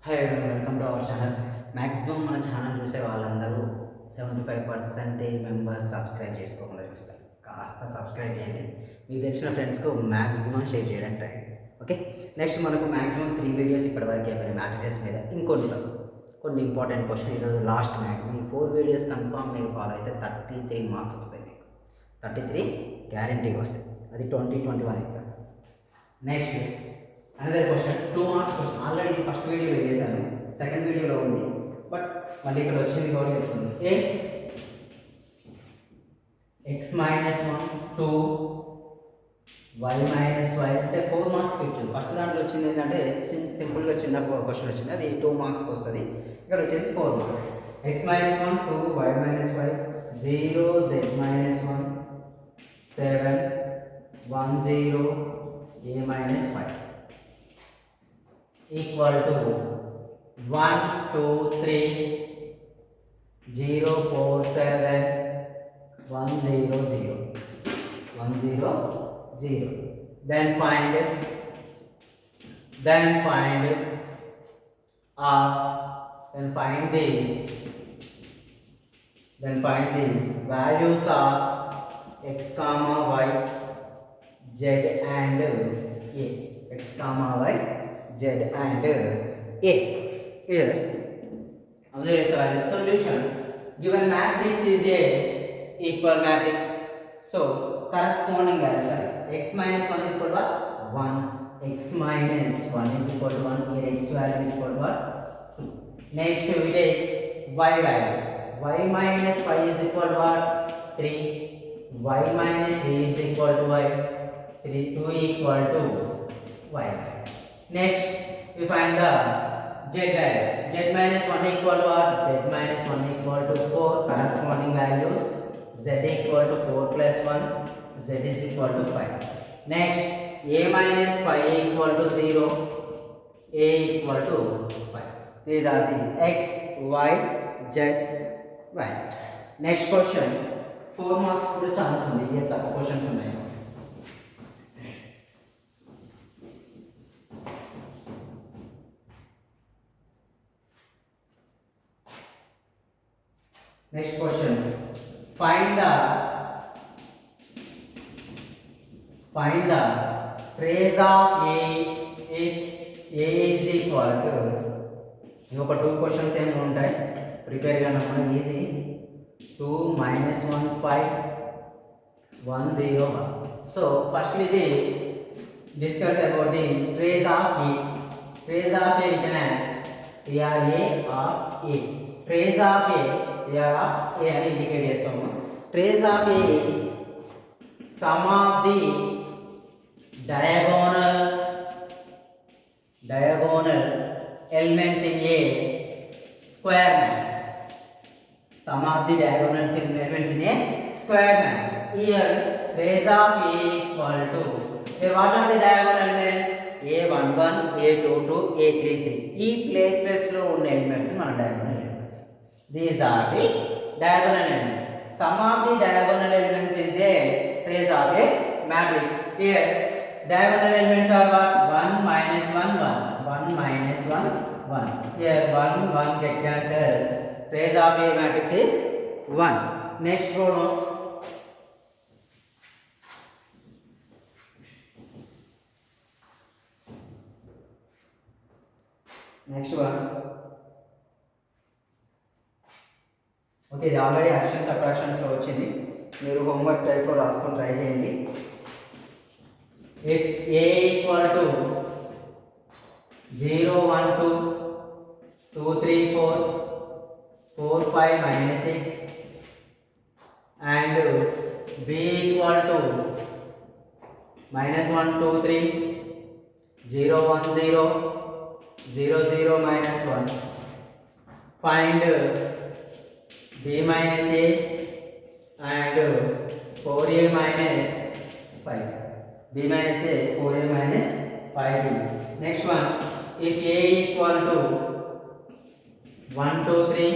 Hi everyone, welcome to our channel. Maximum మన channel చూసే వాళ్ళందరూ 75% మెంబర్స్ సబ్స్క్రైబ్ చేసుకోకుండా చూస్తారు. కాస్త సబ్స్క్రైబ్ చేయండి. మీకు తెలిసిన ఫ్రెండ్స్కు మ్యాక్సిమం షేర్ చేయడానికి ట్రై చేయండి. ఓకే, నెక్స్ట్ మనకు మ్యాక్సిమం 3 వీడియోస్ ఇప్పటివరకు అయిపోయినాయి మ్యాట్రిసెస్ మీద. కొన్ని ఇంపార్టెంట్ క్వశ్చన్ ఈరోజు లాస్ట్. మ్యాక్సిమం ఈ 4 వీడియోస్ కన్ఫామ్ మీరు ఫాలో అయితే 33 మార్క్స్ వస్తాయి. మీకు 33 గ్యారంటీగా వస్తాయి. అది 2021 exam. Next another question 2 marks question. Already ఇది ఫస్ట్ వీడియోలో చేశాను, సెకండ్ వీడియోలో ఉంది, బట్ మళ్ళీ ఇక్కడ వచ్చింది కాబట్టి చెప్తుంది. x minus 1 2 y minus y అంటే 4 మార్క్స్కి వచ్చింది. ఫస్ట్ దాంట్లో వచ్చింది ఏంటంటే సింపుల్గా చిన్న క్వశ్చన్ వచ్చింది, అది 2 మార్క్స్కి వస్తుంది. ఇక్కడ వచ్చేసి 4 marks. x minus 1 2 y minus y 0 z minus 1 7 1 0 a minus 5 equal to 1 2 3 0 4 7 1 0 0 1 0 0. Then find the values of x comma y z and a. X comma y z and a. Here there is a solution. Given matrix is a equal matrix, so corresponding values are x minus 1 is equal to 1, x minus 1 is equal to 1. Here x value is equal to 2. Next we take y value. Y minus 5 is equal to 3. Y minus 3 is equal to y. 2 equal to y. Next we find the z value. Z minus 1 equal to what? Z minus 1 equal to 4. Corresponding values z equal to 4 plus 1. Z is equal to 5. Next a minus 5 equal to 0. A equal to 5. These are the x, y, z values. Next question 4 marks కూడా chance ఉంది. ఏ తక్కువ questions ఉన్నాయి. Next question, find the trace of a if a is equal to. ఒక 2 questions ఏమి ఉంటాయి, prepare గా మనం easy. 2 minus 1 5 1 0 1. So first we discuss about the trace of a. Trace of a written as tra of a. Trace of a అని indicate చేస్తాము. Trace of A is some of the diagonal elements in a square matrix. Sum of the diagonal elements in a square matrix. Here trace of a equal to, here what are the diagonal elements? a11 a22 a33. ఈ places లో ఉన్న elements మన diagonal elements. These are the diagonal elements. Sum of the diagonal elements is a trace of a matrix. Here diagonal elements are what? 1 minus 1 1 1 minus 1 1. Here 1 1 get cancelled. Trace of a matrix is 1. Next row. Next one. Okay, ఇది already addition సబ్ట్రాక్షన్స్లో వచ్చింది. మీరు homework టైప్లో రాసుకొని try చేయండి. If A equal to 0 1 2 2 3 4 4 5 minus 6 and b equal to minus 1 2 3 0 1 0 0 0 minus 1, find b minus a and 4a minus 5. b minus a 4a minus 5b. Next one, if a equal to 1 2 3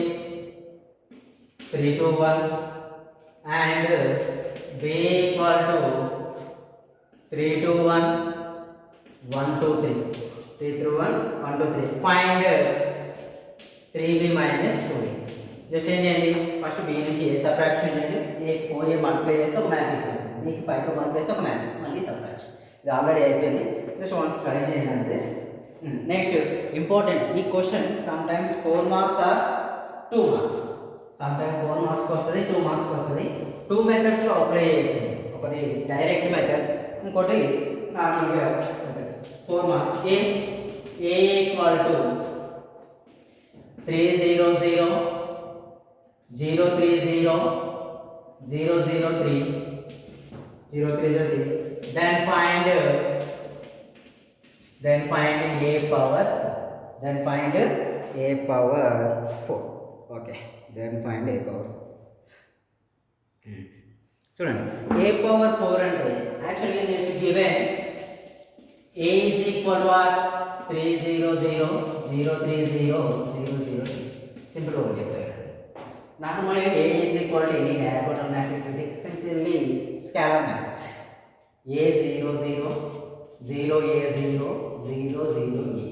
3 2 1 and b equal to 3 2 1 1 2 3. 3 through 1, 1 to 3. Find 3b minus 2a. Just ఏం చేయండి, first b నుంచి a subtraction చేయండి. a 4a multiply చేస్తే ఒక matrix వస్తుంది, b కి 5 తో multiply చేస్తే ఒక మ్యాట్రిక్స్, మళ్ళీ సబ్ట్రాక్షన్. ఇది ఆల్రెడీ అయిపోయింది, జస్ట్ వన్స్ ట్రై చేయండి అంతే. నెక్స్ట్ ఇంపార్టెంట్, ఈ question sometimes 4 marks or 2 marks, sometimes 4 మార్క్స్కి వస్తుంది, 2 మార్క్స్కి వస్తుంది. 2 మెథడ్స్లో అప్లై చేయొచ్చు. ఒకటి డైరెక్ట్ మెథడ్, ఇంకోటి నార్మల్గా method. 4 marks. A equal to 300 030 003 030, then find a power, then find a power 4. Okay, then find a power 4. చూడండి, a power 4 అంటే యాక్చువల్లీ నేను given a is equal to what, 300 030 003. Simple గా చెప్పారు. Normally a is equal to any diagonal matrix with simply scalar matrix. a 0 0 0 a 0 0 0 a.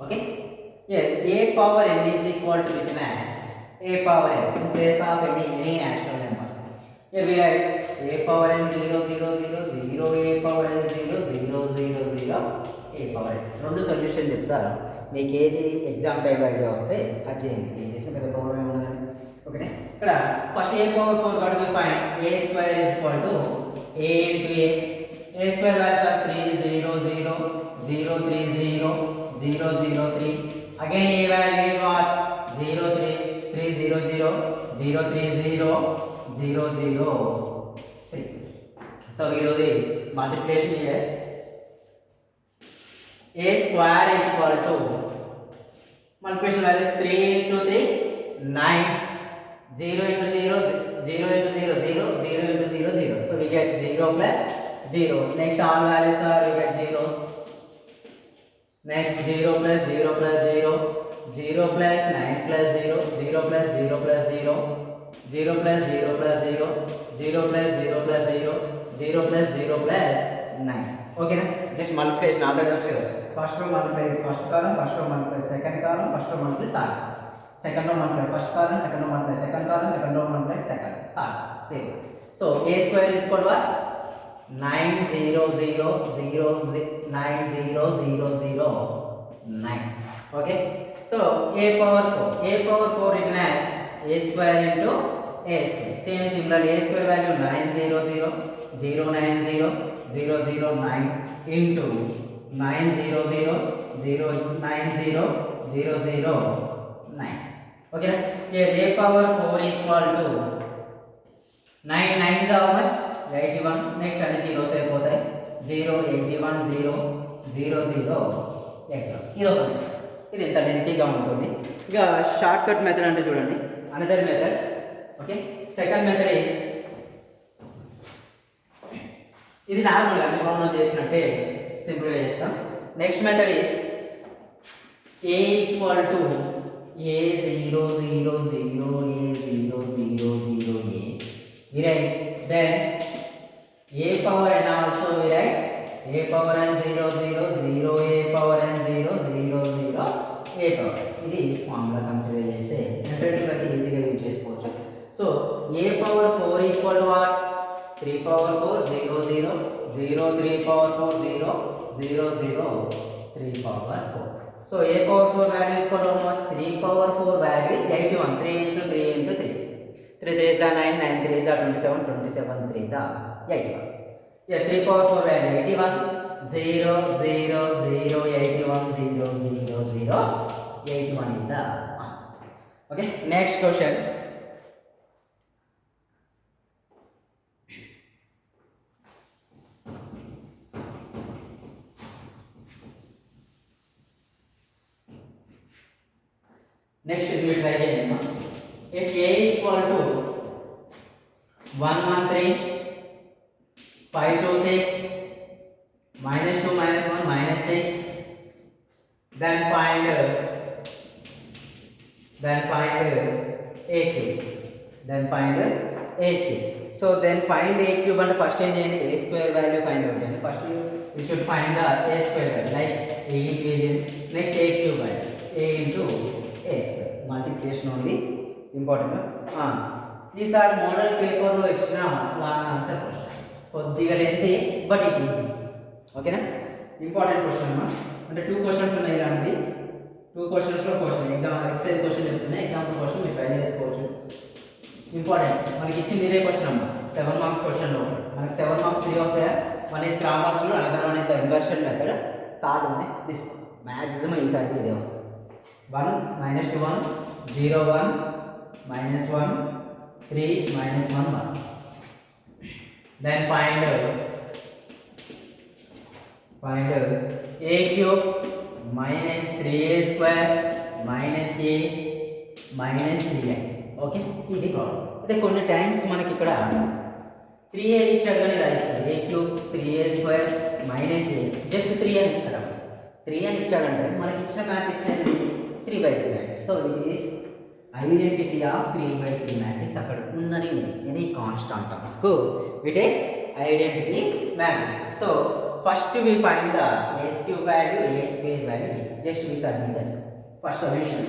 Okay, here a power n is equal to written as a power n in place of any natural number. Here we write a power n 0 0 0 0 a power n 0 0 0 0 a power n. రెండు solution చెప్తారు, మీకు ఏది exam time idea వస్తే అది చేయండి, ఏం చేసిన పెద్ద ప్రాబ్లం ఏమన్నదని. ఓకేనా, ఇక్కడ first a power 4 got to be find a square is equal to a into a square values are 300 030 003. Again a value is what, 300 030 003. So we do the multiplication here. A square equal to, multiplication value is 3 into 3 9, 0 into 0 0 into 0 0 0 into 0 0. So we get 0 plus 0. Next all values are, we get zeros. Next 0 plus 0 plus 0 0 plus 9 plus 0 0 plus 0 plus 0 0 plus 0 plus 0 0 plus 0 plus 0 0 plus 0 plus 9. Okay na, just multiplication already వచ్చే కదా. First row multiply first column, first row multiply second column, first row multiply third column, second row multiply first column, second row multiply second column, second row multiply second third same. So a square is equal to what, 90009. Okay, so a power 4 written as a square into a square. Same similar, a square value 900 090 009 into 900 090 009. Okay, here a power 4 equal to 9 9s how much, 81. Next అన్ని zeros అయిపోతాయి, 0 81 0 0 0 81. ఇది ఒక method, ఇది ఇంత లెంతీగా ఉంటుంది. ఇక short cut method అంటే చూడండి, another method. Okay, second method is, ఇది నార్మల్గా అన్ని ప్రాబ్లం చేసినట్టే సింపుల్గా చేస్తాం. Next method is a equal to a 0 0 0 a 0 0 0 a. We write then a power n also we write a power n 0 0 0 a power n 0 0 0 a power. ఇది formula consider చేస్తే డెఫినెట్గా ఈజీగా యూజ్ చేసుకోవచ్చు. So a power 4 equal to what, 3 power 4 0 0 0 3 power 4 0 0 0 3 power 4. So a power 4 value is equal to how much, 3 power 4 value is 81. 3 into 3 into 3, 3 3s are 9, 9 3s are 27, 27 3s are 81. Here 3 power 4 value 81, 0 0 0 81 0 0 0 81 is the answer. Okay, next question. Next we will try again. If a equal to 113 526 minus 2 minus 1 minus 6, then find a cube. So then find a cube and first change a square value find out. First you should find the a square value. Like a A into A z. Next A cube by A into A square. Multiplication only important. These are model paper లో ఇచ్చిన long answer question. కొద్దిగా lengthy but it easy. ఓకేనా? Important question అమ్మా. అంటే 2 questions ఉన్నాయి ఇలాంటివి. 2 questions లో question exam excise question చెప్తున్నా. ఎగ్జాంపుల్ క్వశ్చన్ మీరు ట్రై చేసుకోవచ్చు. ఇంపార్టెంట్ మనకి ఇచ్చింది ఇదే క్వశ్చన్ అమ్మా. 7 మార్క్స్ క్వశ్చన్ లో మనకి 7 మార్క్స్ 3 వస్తాయా? వన్ ఇస్ గ్రామర్స్ లో, another one is the inversion method, third one is this. Maximum ఈసారి కూడా ఇదే వస్తుంది. 1 -2 1 0 1 -1 3 -1 1. Then find a cube minus 3a square minus a minus 3a. Okay, ఇది ప్రాబ్లం. అయితే కొన్ని టైమ్స్ మనకి ఇక్కడ 3a ఇచ్చాడు కానీ రాయిస్తాడు. a cube 3a square minus a just 3 అని ఇస్తాడు. 3 అని ఇచ్చాడంటే మనకి ఇచ్చిన మ్యాట్రిక్స్ అనేది 3/3 matrix. So it is identity of 3/3 matrix అక్కడ ఉందని ఇది కాన్స్టాంట్ టర్మ్స్ కు వీటే identity matrix. So first we find the a cube value, a square value. Just we submit this first solution.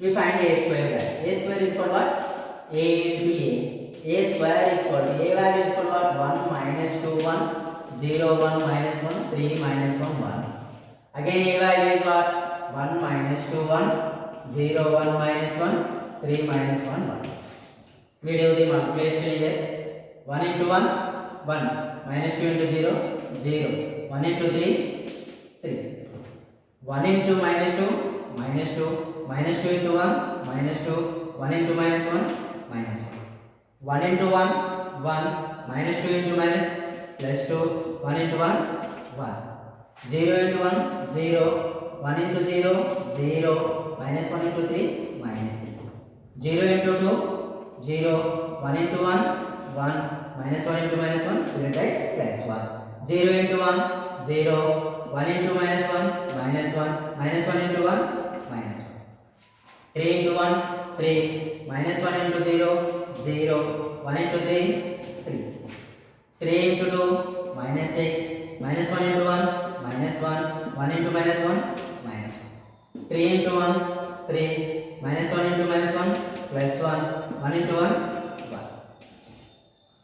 We find a square value. A square is equal to what? A into a. A square is equal to a value is equal to what? 1 minus 2 1 0 1 minus 1 3 minus 1 1. Again a value is what? 1 minus 2 1 0 1 minus 1 3 minus 1 1. We do the multiplication here. 1 into 1 1 minus 2 into 0 0 1 into 3 3 1 into minus 2 minus 2 minus 2 into 1 minus 2 1 into minus 1 minus 1 1 into 1 1 minus 2 into minus plus 2 1 into 1 1 0 into 1 0 1 into 0 0 minus 1 into 3 minus 3 0 into 2 0 1 into 1 1 minus 1 into minus 1 we will write plus 1 0 into 1 0 1 into minus 1 minus 1 minus 1 into 1 minus 1 3 into 1 3 minus 1 into 0 0 1 into 3 3 3 into 2 minus 6 minus 1 into 1 minus 1 1 into minus 1 minus 1 3 into 1 3 minus 1 into minus 1 plus 1 1 into 1 1.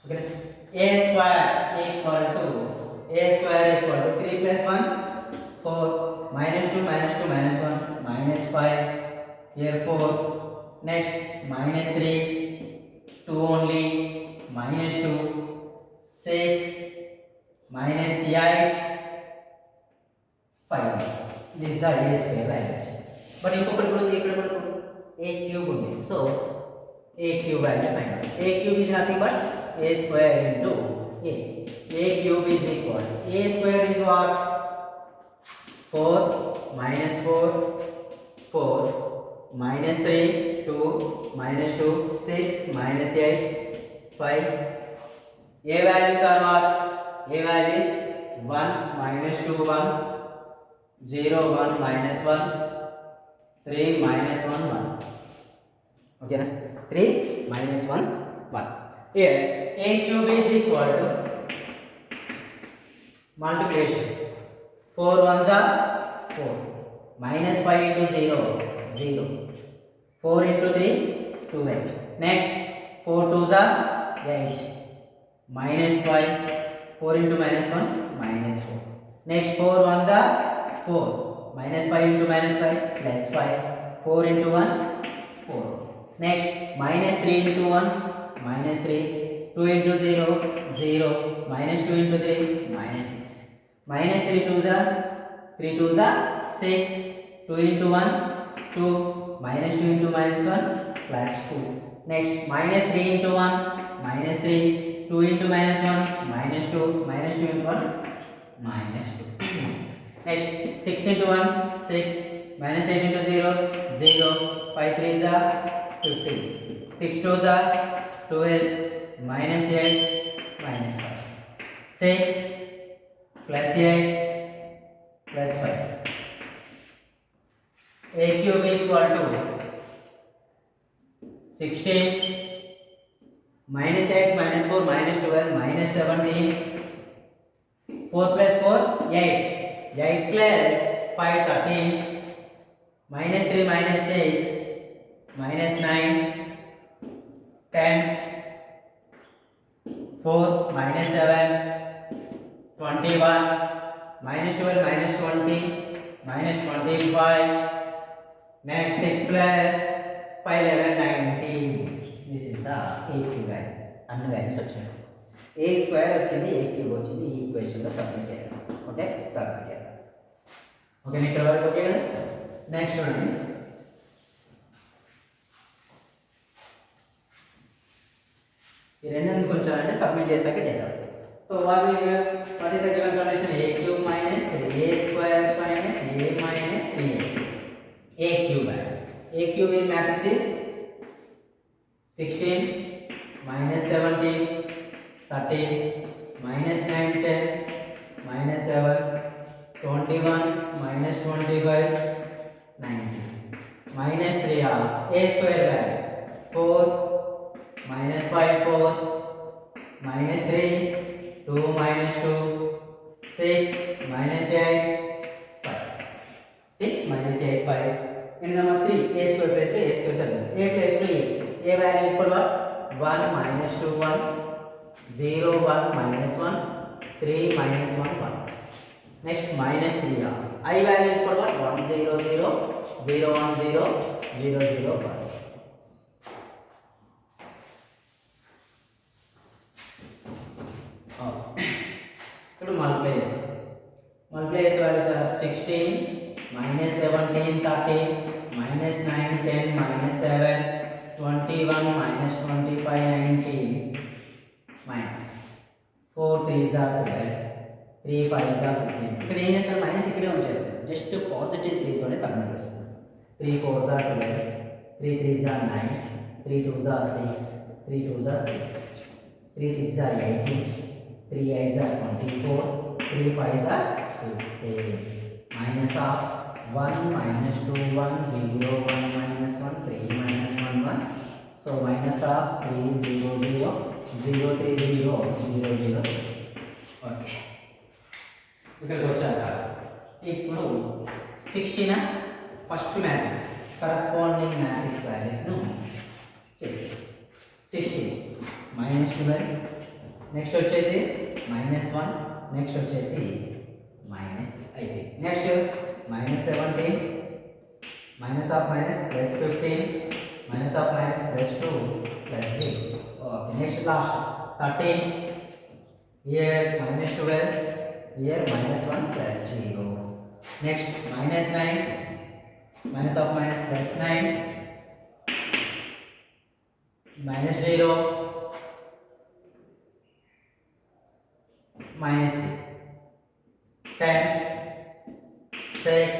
Okay. A square equal to 3 plus 1 4 minus 2 minus 2 minus 1 minus 5 here 4. Next minus 3 2 only minus 2 6 minus 8 5. This is the a square value. But ఇంకొకటి కూడా ఉంది. ఇక్కడ మనకు a cube ఉంది. So a cube value find out. A cube is nothing but a square into a. A cube is equal. A square is what? 4 minus 4 4 minus 3 2 minus 2 6 minus 8 5. A values are what? A value is 1 minus 2 1 0 1 minus 1 3 minus 1 1. Okay na? 3 minus 1 1. Here a cube is equal to multiplication 4 ones are 4 minus 5 into 0 0 4 into 3 12. Next 4 twos are 8 minus 5 4 into minus 1 minus 4. Next 4 ones are 4 minus 5 into minus 5 plus 5 4 into 1 4. Next minus 3 into 1 minus 3 2 into 0 0 minus 2 into 3 minus 6 minus 3 twos are 3 twos are 6 2 into 1 2 minus 2 into minus 1 plus 2. Next minus 3 into 1 minus 3 2 into minus 1 minus 2 minus 2 into 1 minus 2. Next 6 into 1 6 minus 8 into 0 0 5 3s are 15 6 2s are 12 minus 8 minus 5 6 plus 8 plus 5. A cube equal to 16 minus 8 minus 4 minus 12 minus 17 4 plus 4 8 8 plus 5 13, minus 3 minus 6 minus 9 10, 4 minus 7 21, minus 12 minus 20 minus 25, next 6 plus 5 11 19. This is the AQ value. అన్ని values వచ్చాయి. ఏ square వచ్చింది, ఏ cube వచ్చింది, ఈ ఈక్వేషన్లో submit చేయాలి. Okay, submit చేయాలి. Okay, ఇక్కడ వరకు okay కదా. నెక్స్ట్ చూడండి, ఈ రెండు కొంచెం అంటే సబ్మిట్ చేశాక చేద్దాం. So what is the given condition? A cube minus 3 A square minus A minus 3 A cube. A cube in matrix is 16 minus 17 13 minus 9 10 minus 7 21 minus 25 19 minus 3 a square value 4 minus 5 4 minus 3 2 minus 2 6 minus 8 5 6 minus 8 5 and number 3 a square plus a square 7 a plus 3 a value is equal to what? 1 minus 2 1 0 1 minus 1 3 minus 1 1. Next minus 3 I value is equal to what? 1 0 0 0 1 0 0 0 1. ఇప్పుడు multiply as values are 16 minus 17 13 minus 9 10 minus 7 21 minus 25 19 minus 4 3s are 12 3 5s are 15. ఇక్కడ ఏం చేస్తారు, minus ఇక్కడే ఉంచేస్తారు. Just positive 3 తోనే submit చేస్తారు. 3 4s are 12 3 3s are 9 3 2s are 6 3 2s are 6 3 6s are 18 3 8s are 24 3 5s are 15. Minus of 1 minus 2 1 0 1 minus 1 3 minus 1 1. So minus of 3 0 0 0 3 0 0 0. Okay, ఇక్కడికి వచ్చాక ఇప్పుడు 16 first matrix corresponding matrix వాల్యూస్ను చేసి 16 minus 12 next వచ్చేసి minus 1 next వచ్చేసి minus 3 next minus 17 minus of minus plus 15 minus of minus plus 2 plus 0. Okay, next last 13 here minus 12 here minus 1 plus 0. Next minus 9 minus of minus plus 9 minus 0 minus 3 10 6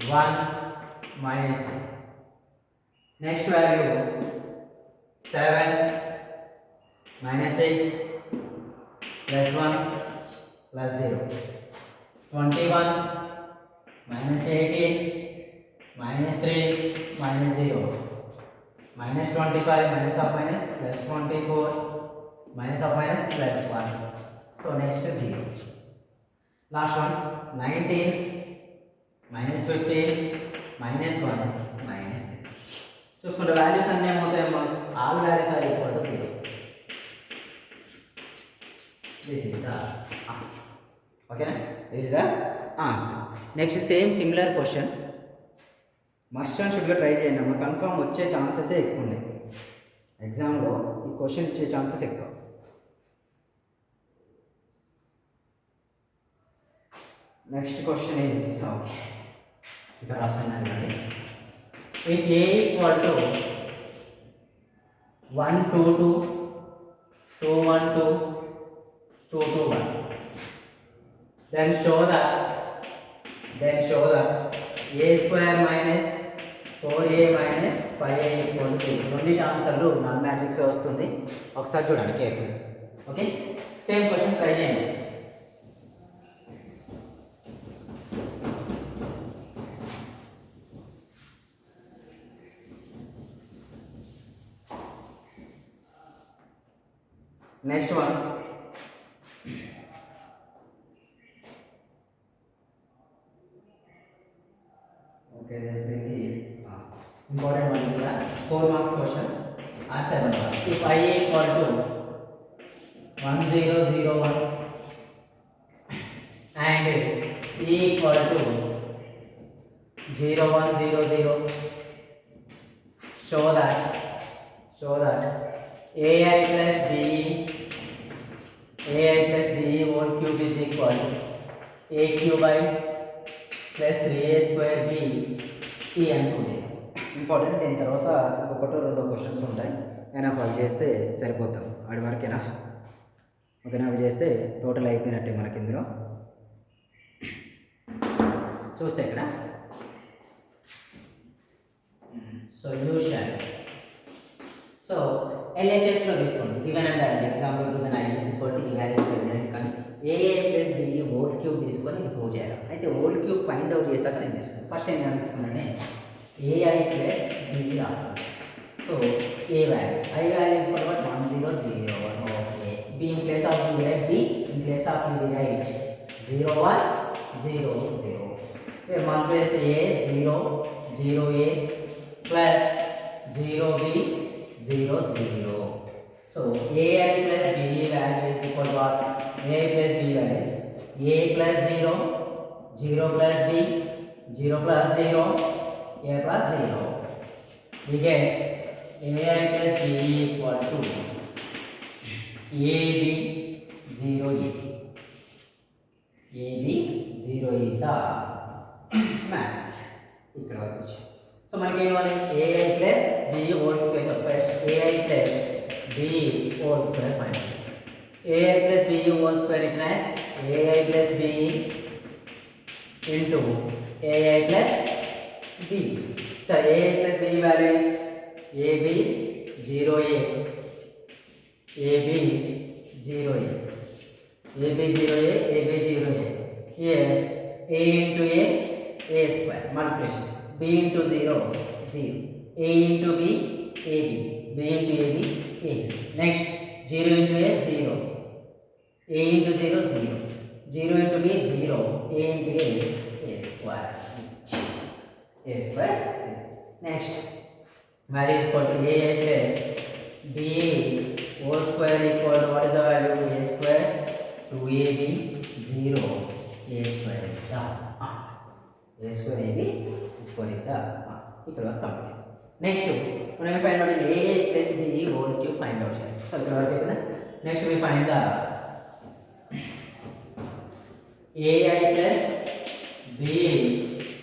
1 minus 3. Next value 7 minus 6 plus 1 plus 0. 21 minus 18 minus 3 minus 0. Minus 25 minus of minus plus 24 minus of minus plus 1. So next is 0. Last one 19 minus 15 minus 1 minus 3. చూసుకుంటే values అన్నీ ఏమవుతాయమ్మా, all values are equal to 0. This is the answer. ఓకేనా, this is the answer. Next same similar question must and షుడ్గా try చేయండి అమ్మా, confirm వచ్చే chances ఎక్కువ ఉన్నాయి. ఎగ్జామ్లో ఈ క్వశ్చన్ ఇచ్చే ఛాన్సెస్ ఎక్కువ. నెక్స్ట్ క్వశ్చన్ ఈజ్ ఓకే, ఇక్కడ రాస్తున్నానండి. If A equal to 1 2 2 2 1 2 2 2 1, then show that a square minus 4a minus 5a equal to 0. రెండింటి ఆన్సర్లు నల్ మ్యాట్రిక్స్ వస్తుంది. ఒకసారి చూడండి careful. Okay, same question try చేయండి. Next one, ఓకే ఇది అయిపోయింది. ఇంపార్టెంట్ వన్ కూడా 4 marks question or 7 marks. If I equal to 1001 and E equal to 0100, show that AI plus BE whole cube is equal to A cube by plus 3A square B E అనుకునే important. దీని తర్వాత ఇంకొకటి 2 questions ఉంటాయి. Enough అవి చేస్తే సరిపోతాం. వాడి వరకు enough. ఓకేనా? అవి చేస్తే టోటల్ అయిపోయినట్టే మనకి ఇందులో. చూస్తే ఇక్కడ సొల్యూషన్. సో ఎల్హెచ్ఎస్లో తీసుకోండి. Given and example given I is equal to కానీ AI plus BE whole cube తీసుకొని ఇది ప్రూవ్ చేయాలి. అయితే హోల్ క్యూబ్ ఫైండ్ అవుట్ చేశాక నేను తీసుకున్నాను. ఫస్ట్ ఏం తీసుకున్నానే AI ప్లస్ BE రాస్తాను. So A value I value is equal to 1001. Okay. B in place of B write B, in place of B write 0100. Here 1 place A 0 A plus 0B 0. So AI plus BE value is equal to what? AI plus B value is A plus 0 plus B 0 plus 0 A plus 0. We get AI plus BE equal to AB 0A. AB 0 is the max. ఇక్కడ వరకు వచ్చి so మనకి ఏం కావాలి? AI plus BE whole square. First AI plus BE whole square find. AI plus BE whole square equals AI plus BE into AI plus B. So AI plus BE value is AB 0A. AB 0A. AB 0A. AB 0A. Here A into A square multiplication. B into 0 0. A into B AB. B into AB A. Next 0 into A 0. A into 0 0. 0 into B 0. A into A square. A square. Next value is equal to AI plus BE whole square equal to what is the value? A square 2AB 0 A square is the answer. A square AB square is the answer. ఇక్కడ వరకు complete. Next మనం ఏం find out? AI plus BE whole cube find out చేయాలి. So ఇక్కడ వరకు కదా. Next we find the AI plus BE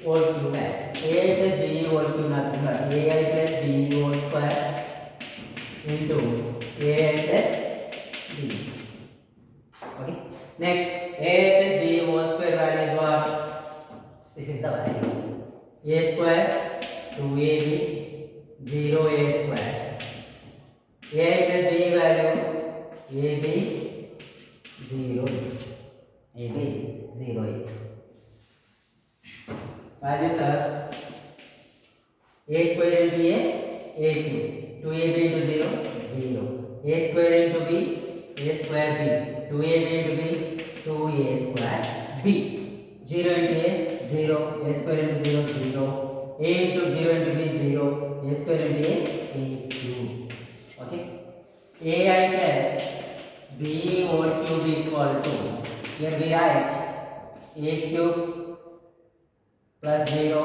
whole cube. AI plus BE whole cube nothing but AI plus BE whole square into AI plus BE. Okay. Next AI plus BE whole square value is what? This is the value. A square 2AB 0 A square. AI plus BE value AB 0 AB 0 values are A square into A cube. 2AB into 0 0. A square into B A square B. 2AB into B 2A square B. 0 into A 0. A square into 0 0. A into 0 into B 0. A square into A cube. Okay. AI plus BE whole cube equal to, here we write A cube plus 0.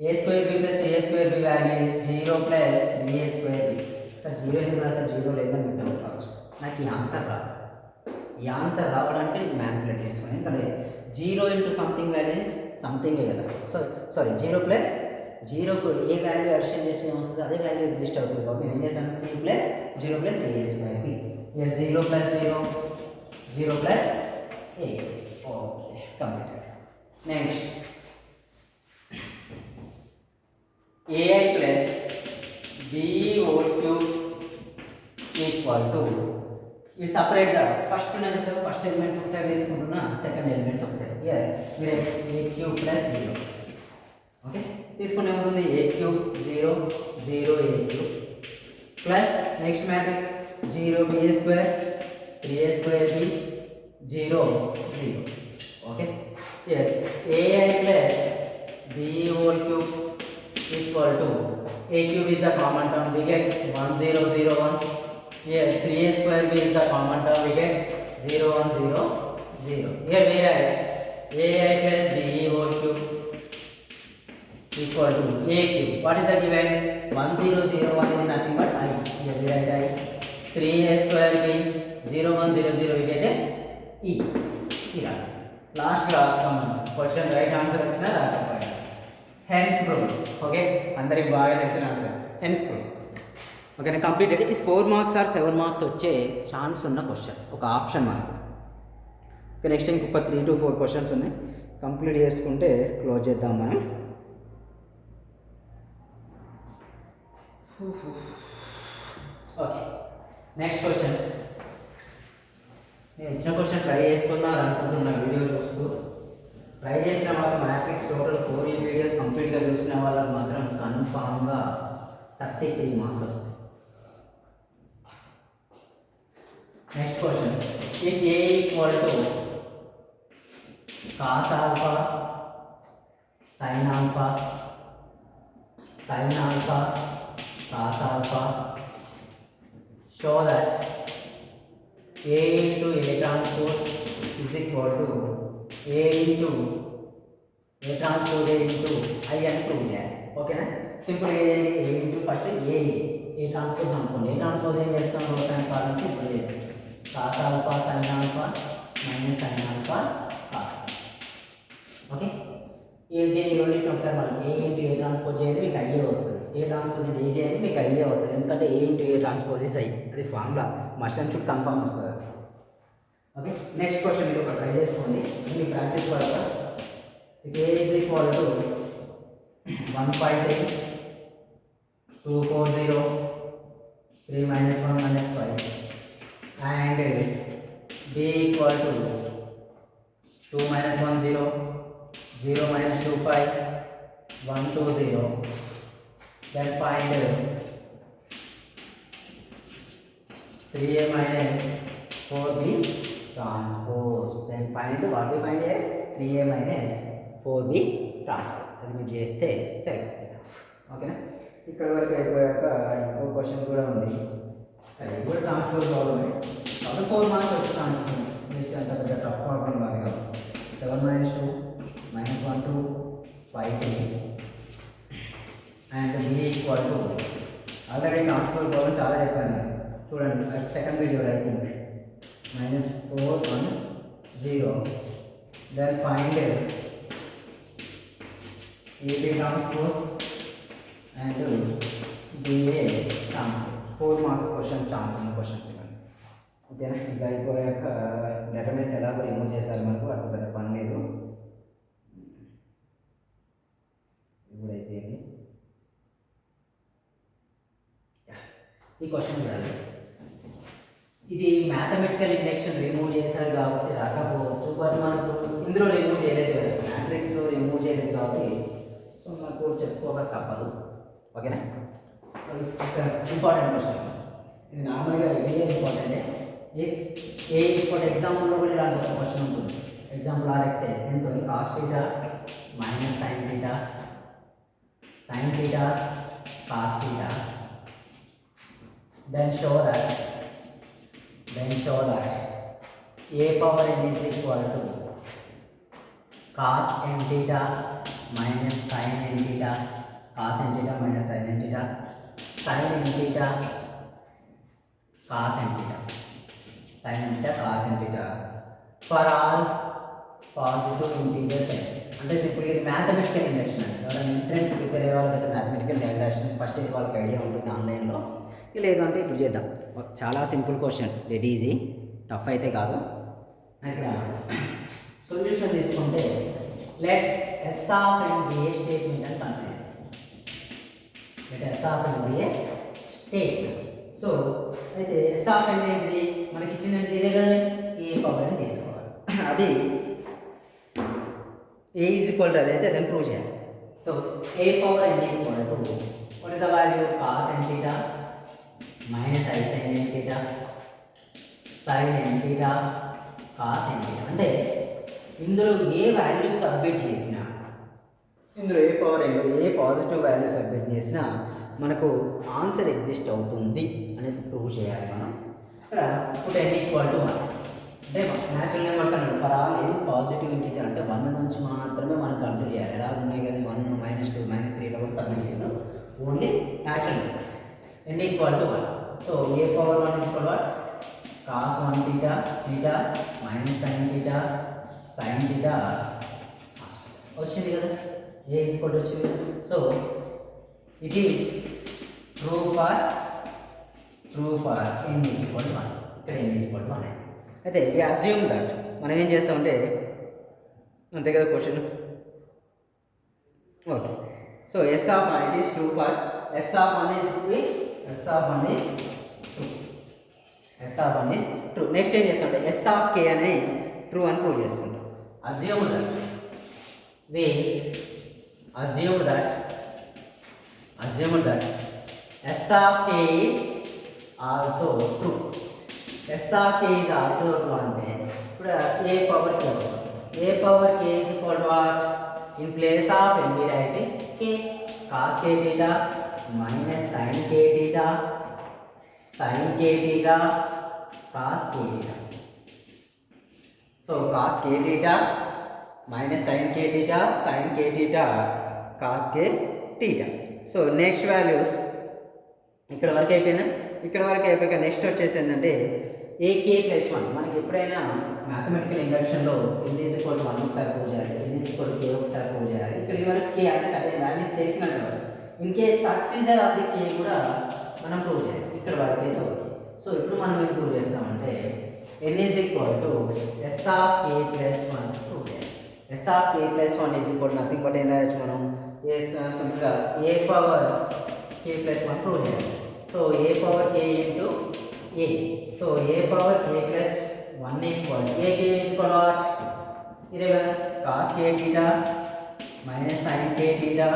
A square B plus 3A square B value is 0 plus 3A square B. Sir 0 ఎందుకు రాస్తారు? 0 లేదని మీకు doubt రావచ్చు. నాకు ఈ answer రాదు. ఈ answer రావడానికి నేను మ్యానిపులేట్ చేస్తున్నాను. ఎందుకంటే 0 ఇంటూ సంథింగ్ వాల్యూ ఇస్ సంథింగే కదా. సో సారీ 0 ప్లస్ 0కు ఏ వాల్యూ అడిషన్ చేసి వస్తుంది అదే వాల్యూ ఎగ్జిస్ట్ అవుతుంది. కాబట్టి నేను ఏం చేశాను? 3 plus 0 plus 3A square b. ఇయర్ 0 plus 0 0 plus A. Okay completed. Next AI plus BE whole cube equal to, we separate the first elements ఒకసారి తీసుకుంటున్నా, సెకండ్ ఎలిమెంట్స్ ఒకసారి. మీరు A cube plus 0 ఓకే తీసుకునే ఉంటుంది. A cube 0 0 A cube plus next matrix 0 B square 3A square B 0 0 okay. AI plus BE whole cube equal to a cube is the common term, we get 1001. Here 3a square b is the common term, we get 0100. Here we write ai plus be whole cube equal to a cube. What is the given? 1001 is nothing but I. Here we write I. 3a square b 0100 we get a e. Last class question right answer వచ్చిన రాకపోయా. Hence proved. Okay, అందరికి బాగా తెలిసిన answer. Hence proved. ఓకేనా, completed. ఇది 4 marks are 7 marks వచ్చే chance ఉన్న question, ఒక option మనకు. ఓకే, నెక్స్ట్ ఇంకొక 3 to 4 క్వశ్చన్స్ ఉన్నాయి, కంప్లీట్ చేసుకుంటే క్లోజ్ చేద్దాం మనం. Okay, next question. నేను ఇచ్చిన క్వశ్చన్ ట్రై చేస్తున్నారు అనుకుంటున్నా వీడియో చూస్తూ. ట్రై చేసిన వాళ్ళకి మ్యాట్రిక్స్ టోటల్ 4 వీడియోస్ కంప్లీట్గా చూసిన వాళ్ళకి మాత్రం కన్ఫామ్గా 33 మార్క్స్ వస్తాయి. Next question. If A equal to cos alpha sin alpha cos alpha show that A into A transpose is equal to A into A transpose A into I అని prove చేయాలి. ఓకేనా, simple ఏంటి, A into first A transpose అనుకోండి. A transpose ఏం చేస్తాం, rows and columns ఇప్పుడు చేస్తాం. Cos alpha sin alpha minus sin alpha cos. Okay, దీని రెండింటిని ఒకసారి మనం A into A ట్రాన్స్పోజ్ చేయాలి, మీకు అయ్యే వస్తుంది. A ట్రాన్స్పోజ్ into A చేయాలి, మీకు అయ్యే వస్తుంది. ఎందుకంటే A into A transpose is I, అది formula must and should confirm వస్తుంది. ఓకే, నెక్స్ట్ క్వశ్చన్ మీరు ఒక ట్రై చేసుకోండి, మీ practice purpose. If A is equal to 153 240 3 minus 1 minus 5 and B equal to 2 minus 1 0 0 minus 2 5 1 2 0, then find 3a minus 4b transpose. Then find what we find here, 3a minus 4b transpose. అది మీరు చేస్తే సరిపోతుంది. ఓకేనా, ఇక్కడ వరకు అయిపోయాక ఇంకో question కూడా ఉంది, అది కూడా ట్రాన్స్పోజ్ ప్రాబ్లమే. కాబట్టి 4 మార్క్స్ వచ్చి ట్రాన్స్పోజ్, జస్ట్ అంత పెద్ద టఫ్ ప్రాబ్లం కాదు కదా. 7 minus 2 minus 1 2 5 3 and b equal to, already transpose problem చాలా చెప్పాను చూడండి, సెకండ్ వీడియోలో I think. -4 1 0, then find AB transpose and BA transpose. 4 marks question chance ఉన్న క్వశ్చన్స్ ఇవన్నీ. ఓకేనా, ఇంకా అయిపోయాక డెటర్మినెంట్స్ ఎలాగో రిమూవ్ చేశారు, మనకు అంత పెద్ద పని లేదు. ఇప్పుడు అయిపోయింది. ఈ క్వశ్చన్ చూడండి, ఇది మ్యాథమెటికల్ ఇండక్షన్ రిమూవ్ చేశారు కాబట్టి రాకపోవచ్చు, బట్ మనకు ఇందులో రిమూవ్ చేయలేదు కదా, మ్యాట్రిక్స్లో రిమూవ్ చేయలేదు కాబట్టి సో మనకు చెప్పుకోక తప్పదు. ఓకేనా, ఇంపార్టెంట్ క్వశ్చన్ ఇది. నార్మల్గా ఏ ఇంపార్టెంటే. ఇఫ్ ఏ ఈక్వల్ ఎగ్జాంపుల్లో కూడా ఇలాంటి ఒక క్వశ్చన్ ఉంటుంది. ఎగ్జాంపుల్ RX ఎంతో cos theta minus sine theta cos theta, then show that a power n is equal to cos n theta minus sin n theta, cos n theta minus sin n theta, sin n theta cos n theta, sin n theta cos n theta for all positive integers n. అంటే simple ఇది mathematical induction అండి. ఎవరైనా entrance prepare అయ్యే వాళ్ళకైతే mathematical induction first year వాళ్ళకి idea ఉంటుంది ఆన్లైన్లో. లేదు అంటే ఇప్పుడు చేద్దాం. చాలా simple question, dead easy, tough అయితే కాదు. ఇక్కడ సొల్యూషన్ తీసుకుంటే let S of N be a statement అని కన్సిడర్ చేస్తాం. Let S of N be a statement. So అయితే ఎస్ ఆఫ్ ఎన్ ఏంటిది, మనకి ఇచ్చిందంటే ఇదే కదా, ఏ పవర్ అని తీసుకోవాలి. అది ఏ ఈజ్ ఈక్వల్ టు అదైతే దాన్ని ప్రూవ్ చేయాలి. So A power N equal to what is the value, cos N theta minus I sin N theta sin N theta cos N theta. అంటే ఇందులో ఏ వాల్యూస్ సబ్మిట్ చేసినా ఇందులో ఏ పవర్ ఏలో ఏ positive value submit చేసినా మనకు answer exist అవుతుంది అనేది prove చేయాలి మనం. ఇక్కడ పుట్ n ఈక్వల్ టు 1 అంటే న్యాచురల్ నెంబర్స్ అన్నాడు for all N positive integer అంటే 1 నుంచి మాత్రమే మనం కన్సిడర్ చేయాలి. ఎలా ఉన్నాయి కదా 1 -2 -3 కూడా సబ్మిట్ చేయదు, only natural numbers. n equal to 1. So A power 1 equal what cos 1 theta theta minus sin theta sin theta వచ్చింది కదా, ఏ ఈక్వల్ టు వచ్చింది. So it is true for n is equal to 1. ఇక్కడ n is equal to 1 అయితే వి assume that మనం ఏం చేస్తామంటే అంతే కదా question. Okay, so s of 1 it is true for s of 1 is s of 1 is true, s of 1 is true. Next ఏం చేస్తామంటే s of k అని ట్రూ అని ప్రూవ్ చేసుకుంటాం. Assume that we assume that s of k is also true. s of k is also true అంటే ఇప్పుడు a power k is equal to what? In place of n we write k cos k theta minus sin k theta sin k theta cos k theta. So cos k theta minus sin k theta sin k theta cos k theta. So next values ఇక్కడ వరకు అయిపోయిందా? ఇక్కడ వరకు అయిపోయాక next వచ్చేసి ఏంటంటే AK plus 1. మనకి ఎప్పుడైనా మ్యాథమెటికల్ ఇండక్షన్లో n ఈజ్ ఈక్వల్ టు 1 ఒకసారి ప్రూవ్ చేయాలి, n is equal to k ఒకసారి ప్రూవ్ చేయాలి. ఇక్కడికి వరకు k అంటే సర్టెన్ వాల్యూస్ తెలిసినట్టు in case successor of the k కూడా మనం ప్రూవ్ చేయాలి. ఇక్కడ వరకు అయితే ఓకే. సో ఇప్పుడు మనం ఏం ప్రూవ్ చేస్తామంటే n is equal to s of k plus 1 prove చేయాలి. s of k plus 1 is equal nothing but ఏం రాయొచ్చు మనం సింపుల్గా a power k plus 1 prove చేయాలి. So a power k into a. So a power k plus 1 equal a k is equal what ఇదే కదా cos k theta minus sin k theta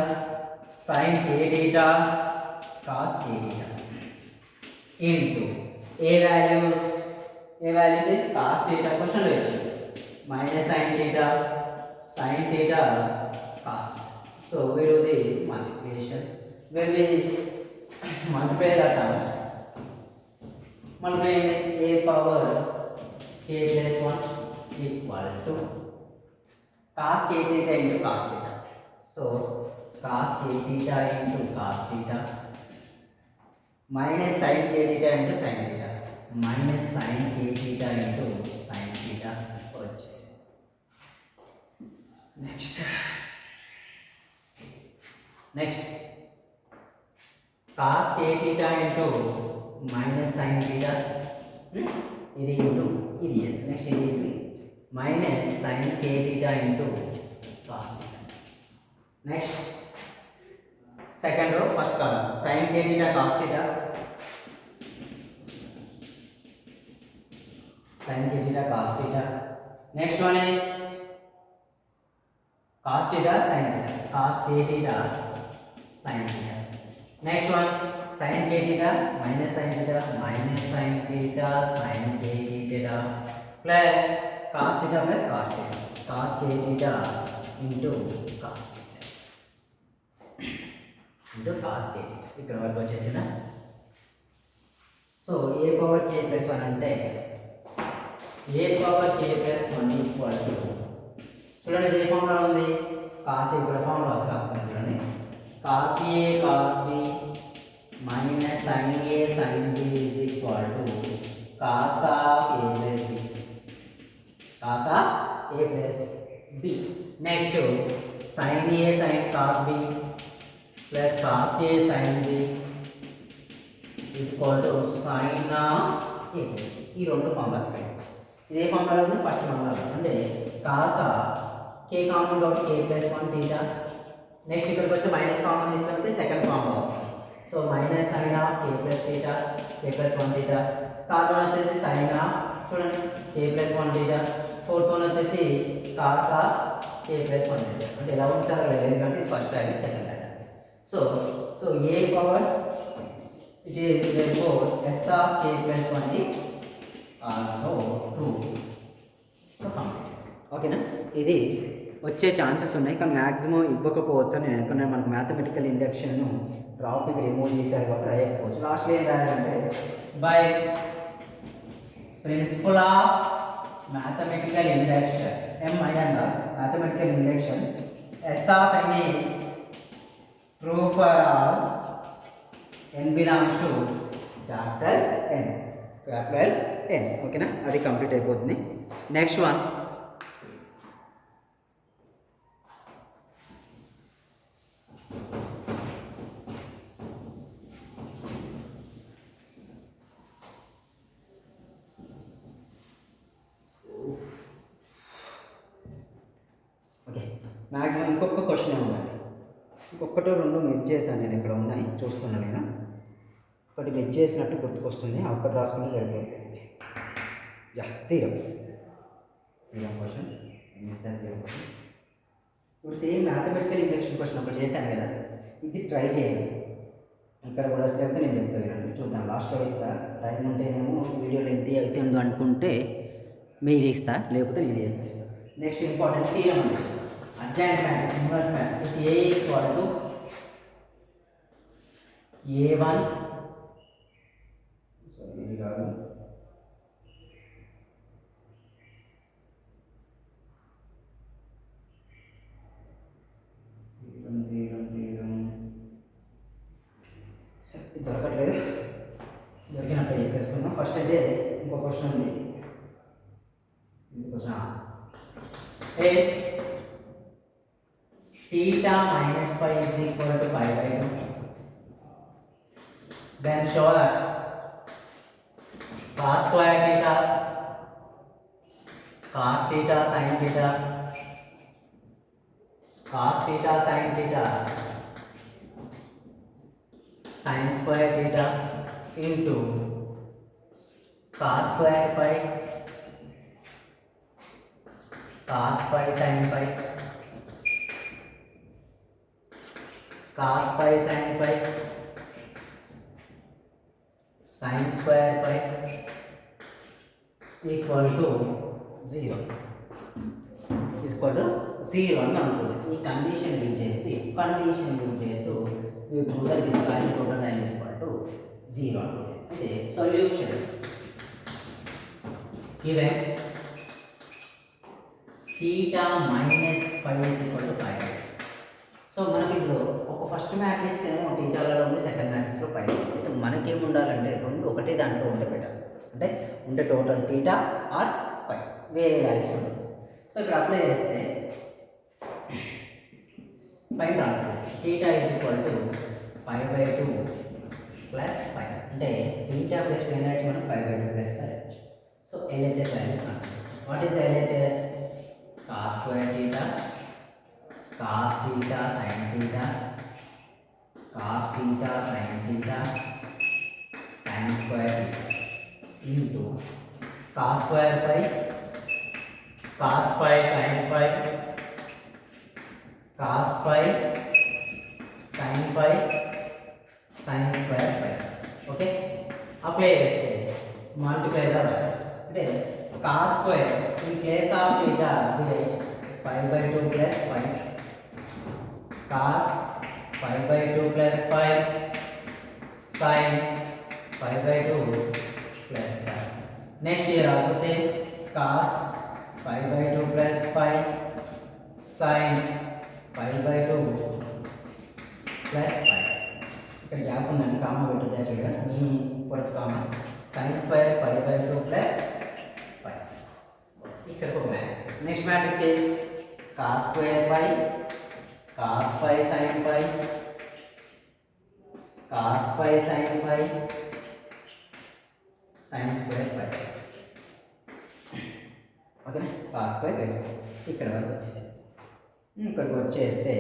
sin k theta cos k theta into a values is cos theta question లో ఇచ్చింది minus sin theta sin theta cos. So we do the multiplication. When we multiply the terms, multiply a power k plus 1 equal to cos k theta into cos theta. So cos k theta into cos theta minus sin k theta into sin theta minus sin k theta into sin theta. Next cos k theta into minus sin theta ఇది into ఇది yes. Next ఇది into minus sin k theta into cos theta. Next second row first column sin k theta cos theta sin k theta cos theta. Next one is cos theta sin theta cos k theta sin theta. Next one sin k theta minus sin theta minus sin theta sin k theta plus cos theta plus cos theta cos k theta into cos theta into cos k. ఇక్కడ వరకు వచ్చేసిందా? So a power k plus 1 అంటే a power k plus 1 equal to చూడండి ఇది ఏ formula ఉంది cos a ఇక్కడ formula రాస్తున్నాను చూడండి cos a cos b minus sin a sin b is equal to cos of a plus b cos of a plus b. Next sin a sin cos b plus cos a sin b is equal to sin of a plus b. ఈ రెండు formulas ఇదే formula ఉంది first formula అంటే cos k common కాబట్టి k plus 1 theta. Next ఇక్కడికి వచ్చి minus common తీసుకుంటే second formula వస్తుంది. So minus sine of k plus theta k plus 1 theta. Third one వచ్చేసి సైన్ ఆఫ్ చూడండి k plus 1 theta. Fourth one వచ్చేసి cos of k plus 1 theta. అంటే ఎలా ఉంది సార్ ఎందుకంటే first value second value. So a power it is therefore s of k plus 1 is also true. So ఓకేనా, ఇది వచ్చే chances ఉన్నాయి, కానీ మ్యాక్సిమం ఇవ్వకపోవచ్చు అని నేను ఎందుకంటే మనకు మ్యాథమెటికల్ ఇండక్షన్ను టాపిక్ రిమూవ్ చేశారు కాబట్టి రాయకపోవచ్చు. లాస్ట్లో ఏం రాయాలంటే by principle of mathematical induction MI and the mathematical induction S of n is true for all n belongs to capital N. Capital N. ఓకేనా, అది కంప్లీట్ అయిపోతుంది. నెక్స్ట్ వన్ మ్యాక్సిమం ఇంకొక question ఉందండి. ఇంకొకటి రెండు మిస్ చేశాను నేను, ఇక్కడ ఉన్నాయి చూస్తున్నాను నేను. ఒకటి మిస్ చేసినట్టు గుర్తుకొస్తుంది, ఆ ఒక్కటి రాసుకుంటే సరిపోతుంది. తీరం క్వశ్చన్ తీరం క్వశ్చన్. ఇప్పుడు సేమ్ మ్యాథమెటికల్ ఇండక్షన్ క్వశ్చన్ ఒకటి చేశాను కదా, ఇది ట్రై చేయండి. ఇక్కడ కూడా చెప్తే నేను చెప్తాను వినండి, చూద్దాం. లాస్ట్లో ఇస్తా, టైం ఉంటేనేమో వీడియోలో ఎంత అవుతుందో అనుకుంటే మీరు ఇస్తా, లేకపోతే నేను చెప్పిస్తాను. నెక్స్ట్ ఇంపార్టెంట్ తీరం అండి. Adjoint matrix, inverse matrix. If A equal to A1, sorry, ఇది కాదు, దొరకట్లేదు, దొరికినట్టు చెప్పేసుకున్నాం. ఫస్ట్ అయితే ఇంకో క్వశ్చన్ ఉంది. Question A theta minus phi is equal to pi by 2. Then show that cos square theta, cos theta sin theta, cos theta sin theta, sin square theta into cos square pi, cos pi sin pi, cos pi sin pi, sin square pi equal to 0 అని అనుకోండి. ఈ condition use చేస్తూ, if condition use చేస్తూ you prove that this value total value equal to 0 అనుకోండి. అయితే solution given theta minus phi is equal to pi. So మనకి ఇందులో ఒక ఫస్ట్ మ్యాట్రిక్స్ ఏమో టీటాలో ఉంది, సెకండ్ మ్యాట్రిక్స్లో పై. అయితే మనకేం ఉండాలంటే రెండు ఒకటే దాంట్లో ఉంటే బెటర్, అంటే ఉంటే టోటల్ టీటా ఆర్ పై, వేరే వాల్యూస్ ఉంది. సో ఇక్కడ అప్లై చేస్తే పై ట్రాన్స్ఫర్ చేస్తే theta is equal to pi by 2 plus pi, అంటే టీటా ప్లస్ పై అనేది మనం pi by 2 plus pi. So LHS values transfer చేస్తాం. What is the LHS? Cos square theta, cos theta sin theta, cos theta sin theta, sin square theta into cos square pi, cos pi sin pi, cos pi sin pi, sin square pi. Okay, apply చేస్తే multiply the values. అంటే cos square in place of theta we write pi by 2 plus pi, cos pi by 2 plus pi, sin pi by 2 plus pi. Next here also same, cos pi by 2 plus pi, sin pi by 2 plus pi. ఇక్కడ gap ఉందండి, comma పెట్టద్దు యాక్చువల్గా, మీ కొరకు comma. sin square pi by 2 plus pi. ఇక్కడ ఒక matrix. Next matrix is cos square pi, cos pi sin pi, cos pi sin pi, sin square pi. ఓకేనా, cos pi by square. ఇక్కడ వరకు వచ్చేసి ఇక్కడికి వచ్చేస్తే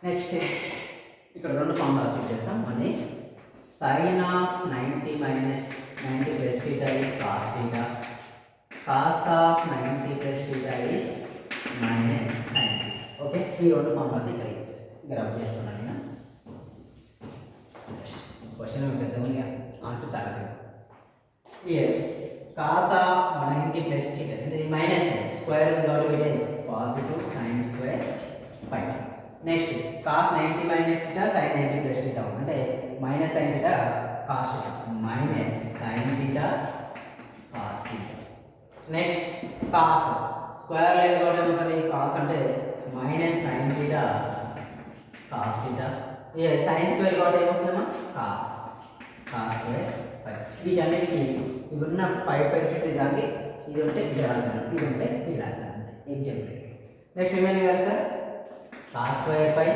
నెక్స్ట్ ఇక్కడ రెండు ఫార్ములాస్ యూజ్ చేస్తాం. One is sin of 90 minus 90 plus theta is cos theta, cos of 90 plus theta is minus sin. Okay, ఈ రెండు ఫార్ములాస్ ఇక్కడ యూజ్ చేస్తాం. గ్రాఫ్ చేస్తున్నాను నేను. క్వశ్చన్ పెద్ద ఉంది, ఆన్సర్ చాలా simple. cos of 90 plus theta అంటే ఇది మైనస్ square ఉంది కాబట్టి we take positive sin square phi. Next cos 90 minus theta sin 90 plus theta అంటే minus sin theta cos theta minus sin theta cos theta. Next cos square లేదు కాబట్టి ఏమవుతుంది cos అంటే minus sin theta cos theta. ఇది sin square కాబట్టి ఏమొస్తుందమ్మా cos square phi. వీటన్నిటికీ ఇప్పుడున్న పై perfect దానికి ఇది ఉంటే ఇది రాస్తాను, ఇది ఉంటే ఇది రాస్తాను అంతే ఎగ్జాంపుల్. నెక్స్ట్ ఏమైనా రాస్తా cos square phi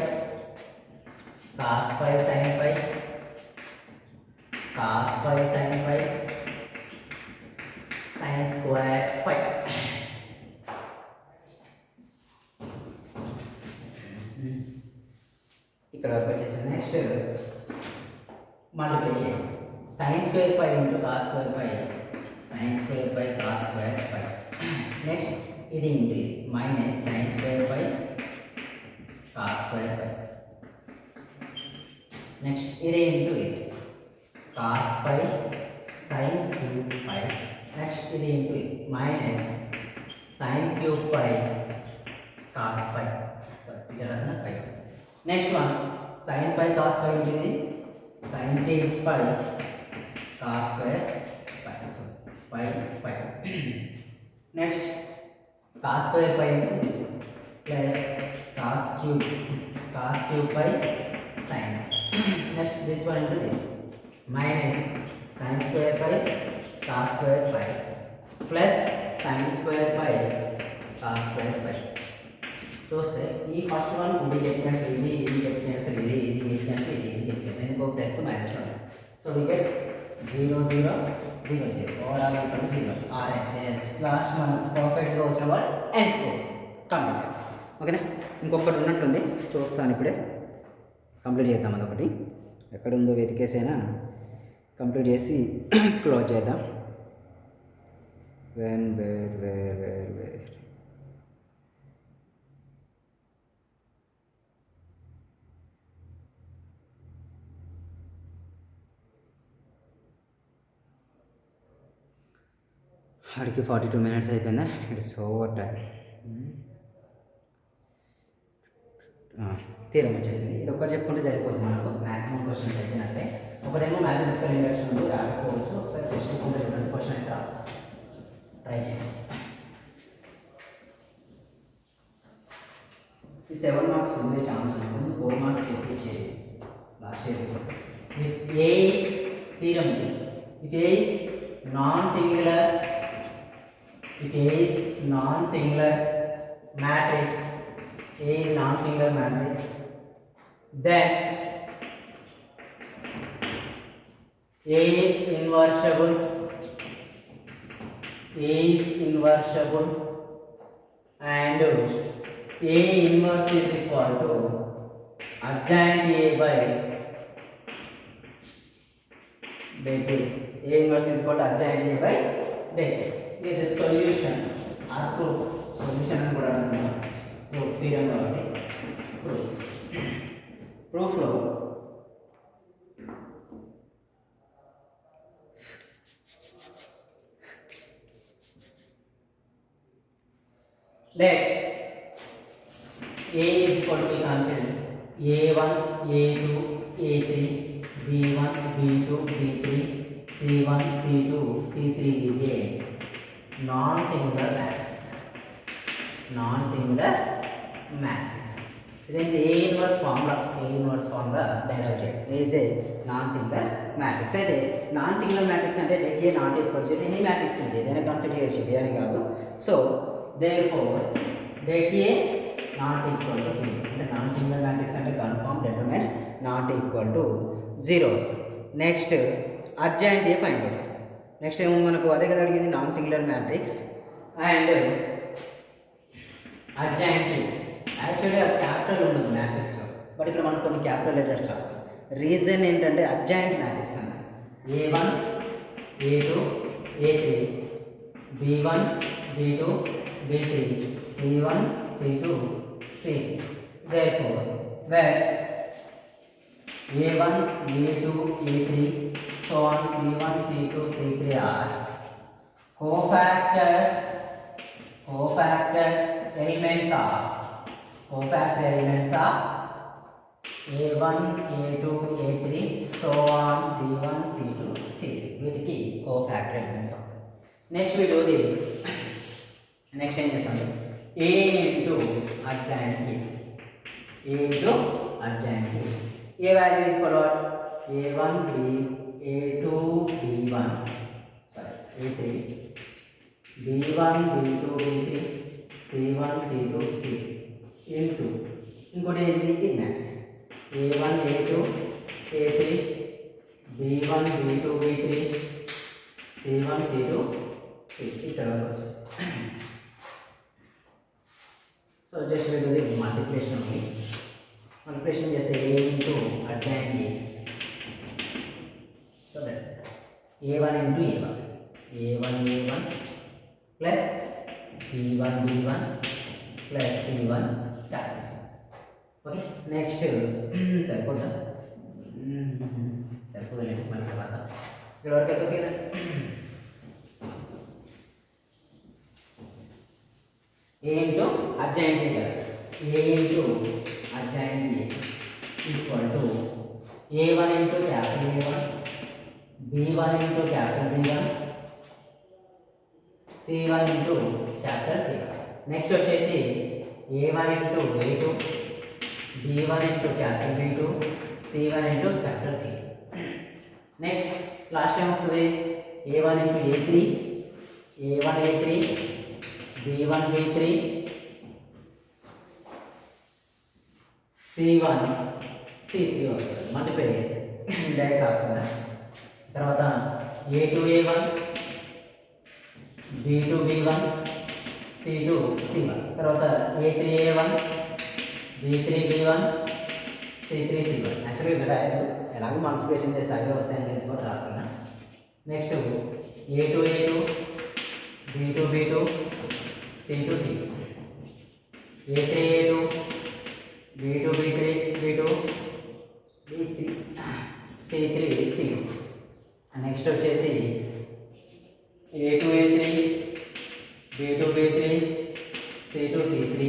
cos phi sin phi cos phi sin phi sin square phi. ఇక్కడ వరకు వచ్చేసి నెక్స్ట్ మల్టిప్లై చేయండి sin square pi into cos square pi sin square pi cos square pi. Next ఇది into ఇది minus sin square pi cos square pi. Next ఇది into ఇది cos pi sin cube pi. Next ఇది into ఇది minus sin cube pi cos pi. Sorry ఇది రాసిన pi. Next one sin pi cos pi into ఇది sin t pi cos square pi. So pi pi. Next cos square pi into this one plus cos cube pi sin. Next this one into this minus sin square pi cos square pi plus sin square pi cos square pi. చూస్తే ఈ first one ఇది get cancel, ఇది get cancel, ఇది get cancel, ఇది get cancel, ఎందుకో plus minus one. So we get 0 0 0 0 overall equal 0 RHS. Last మనం పర్ఫెక్ట్గా వచ్చిన వర్డ్ ఎండ్ స్కోర్ కంప్లీట్. ఓకేనా, ఇంకొకటి ఉన్నట్లుంది చూస్తాను ఇప్పుడే, కంప్లీట్ చేద్దాం. అదొకటి ఎక్కడ ఉందో వెతికేసైనా కంప్లీట్ చేసి క్లోజ్ చేద్దాం. వేర్ అడికి 42 minutes అయిపోయిందా, ఇట్స్ ఓవర్ టైం. తీరం వచ్చేసింది. ఇది ఒక్కటి చెప్పుకుంటే సరిపోతుంది మనకు, మ్యాక్సిమం క్వశ్చన్స్ అయిపోయినట్టే. ఒకటేమో మ్యాథమెటికల్ ఇండక్షన్ ఉంది రాకపోవచ్చు, ఒకసారి చెక్ చేసుకుంటే చూడండి క్వశ్చన్ అయితే రాస్తాను, ట్రై చేయండి. ఈ 7 మార్క్స్ ఉండే ఛాన్స్ ఉంటుంది, 4 మార్క్స్ తెప్పించేది last year. If A is తీరం, if A is non singular, if A is non-singular matrix, A is non-singular matrix, then A is inversible, A is inversible, and A inverse is equal to adjoint A by delta. A inverse is equal to adjoint A by delta. ఇది solution or proof. Solution అని కూడా అంటున్నాం, proof తీరం కాబట్టి proof. ప్రూఫ్లో let A is equal to consider A1 A2 A3 B1 B2 B3 C1 C2 C3 is a non-singular matrix. Non-singular matrix. Then the A inverse formula derive చేయండి. A is a non-singular matrix. అయితే non-singular matrix అంటే det A not equal to any matrix ఉంది, ఏదైనా consider చేయొచ్చు, ఇది అని కాదు. So therefore det A not equal to 0 అంటే non-singular matrix అంటే confirm determinant not equal to 0 వస్తుంది. నెక్స్ట్ అడ్జాయింట్ ఏ ఫైండ్ అవుట్ చేస్తాం. నెక్స్ట్ ఏమో మనకు అదే కదా అడిగింది, non singular matrix and adjoint. Actually capital ఉండదు మ్యాట్రిక్స్లో, బట్ ఇక్కడ మనం కొన్ని క్యాపిటల్ లెటర్స్ రాస్తాం. రీజన్ ఏంటంటే అడ్జాయింట్ మ్యాట్రిక్స్ అన్న A1 A2 A3 B1 B2 B3 C1 C2 C3. Therefore where A1 A2 A3 so on C1 C2 C3 are cofactor cofactor elements of A1, A2, A3, so on, C1, C2, C3. వీటికి cofactor elements అవుతాయి. Next we do the next ఏం చేస్తాం? A into adjoint A. A into adjoint A. A value is equal to what? A1 B, A2 B1, sorry, A3, B1 B2 B3, C1 C2 C3 into ఇంకోటి ఏంటిది? ఈ matrix A1 A2 A3 B1 B2 B3 C1 C2 C3 ఇక్కడ వరకు వచ్చేసి so just ఇది multiplication ఉంది. Multiplication చేస్తే A into adjoint A, so that A1 into A1 A1 plus B1 B1 plus C1 capital. Okay, next సరిపోతా సరిపోదండి మళ్ళీ తర్వాత ఇక్కడ వరకు అయితే okay. A into adjoint A కదా, A into adjoint A equal to A1 into capital A1, B1 into capital B1, C1 into capital C1. Next వచ్చేసి A1 into A2, B1 into capital B2, C1 into capital C. Next last time వస్తుంది A1 into A3, A1 A3, B1 B3, C1 C3 వస్తుంది. Multiply చేస్తే direct రాసుకుందా. తర్వాత A2 A1, B2 B1, C2 C1. తర్వాత A3 A1, B3 B1, C3 C1. యాక్చువల్గా ఇక్కడ రాయదు, ఎలాగో multiplication చేస్తే అవే వస్తాయని తెలిసి కూడా రాస్తున్నా. Next A2 A2, B2 B2, C2 C2, A3 A2, B2 B3 B2 B3 C3 C2. Next వచ్చేసి A2 A3, B2 B3, C2 C3.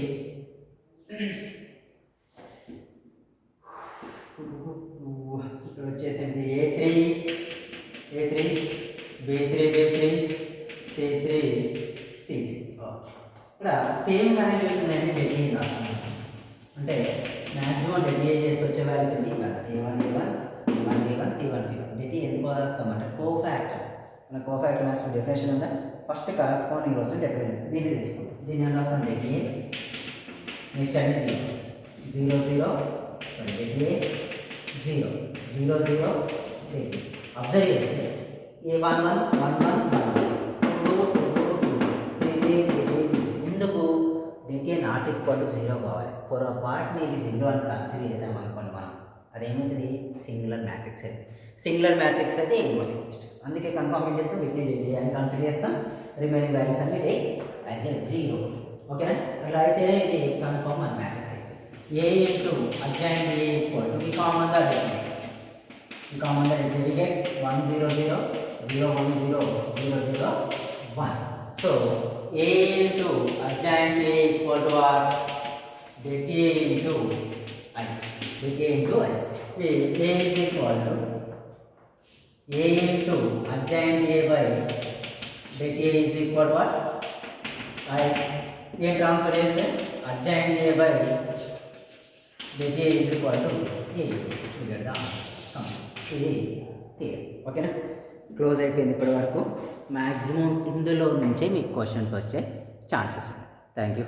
ఇక్కడ వచ్చేసింది A3 A3, B3 B3, C3 C3. ఇక్కడ సేమ్ వాల్యూస్ ఉన్నాయండి. డెడ్ ఏ రాస్తున్నాను అంటే maximum dead ఏ చేస్తే వచ్చే values ఏంటి? ఇక్కడ A1 A1, A1 A1, C1 C1. Dead ఏ ఎందుకు రాస్తామంటే కోఫాక్టర్. మన కోఫాక్టర్ మ్యాథ్స్ డెఫినేషన్ ఉందా? ఫస్ట్ కరస్పాండింగ్ వస్తుంది డెఫినేషన్ దీన్ని తీసుకుంటాం. దీన్ని ఏం రాస్తాం? డెడ్ ఏ. నెక్స్ట్ అన్ని జీరోస్ 0 0, సారీ డెడ్ ఏ 0 0 0 డెడ్ ఏ. అబ్జర్వ్ చేస్తే A1 1 1 1 1 ఎందుకు? Dead A not equal to 0 కావాలి. పొరపాటుని ఇది 0 అని కన్సిడర్ చేసామనుకోండి మనం, అదేమవుతుంది? సింగులర్ మ్యాట్రిక్స్ అయితే. సింగులర్ మ్యాట్రిక్స్ అయితే ఇన్వర్స్ సిస్టమ్. అందుకే కన్ఫర్మ్ ఏం చేస్తాం? వీటిని డెడ్ ఏ అని కన్సిడర్ చేస్తాం. రిమైనింగ్ వాల్యూస్ అన్ని టేక్ యాజ్ ఏ 0. ఓకేనా? అలా అయితేనే ఇది కన్ఫర్మ్ అని మ్యాట్రిక్స్ ఇస్తుంది. A into adjoint A equal to ఈ కామన్ ద డెడ్ ఏ. ఈ common the det A we get 1 0 0 0 1 0 0 0 1. So A into adjoint A equal to what? Det A into I. Det A into I. A is equal to A into adjoint A by det A is equal to what? I. A transfer చేస్తే adjoint A by det A is equal to A. ఇది theory. ఓకేనా? Close అయిపోయింది ఇప్పటి వరకు. Maximum ఇందులో నుంచే మీకు questions వచ్చే ఛాన్సెస్ ఉన్నాయి. Thank you.